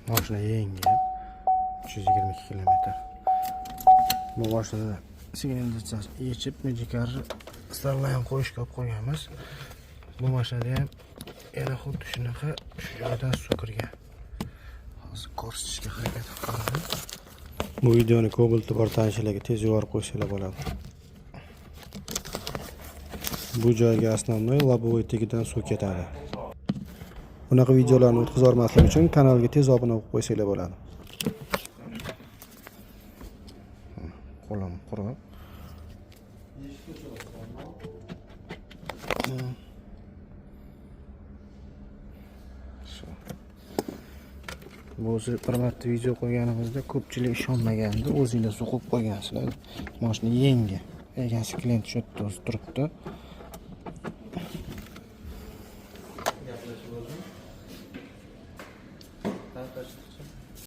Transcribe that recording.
Mashina yangi 322 kilometr. Bu mashinada signalizatsiyasi yechib, medikar starlar ham qo'yishga olib qo'yganmiz. Bu mashinada ham yana xuddi shunaqa shu joydan suv kirgan. Hozir ko'rsatishga harakat qilaman. Bu videoni Cobalt bor tanishlarga tez yuborib qo'ysalar bo'ladi. Bu joyga основной лобовой tagidan suv ketadi. Bunaqa videolarni o'tkazib olmaslik uchun kanalga tez obuna bo'lib qo'ysanglar bo'ladi. Qo'lim quruq. O'zi bir marta video qo'yganimizda ko'pchilik ishonmagandi. O'zingizlar suv qo'yib qo'ygansizlar. Mashina yangi. Egasi klient shu yerda o'zi turibdi.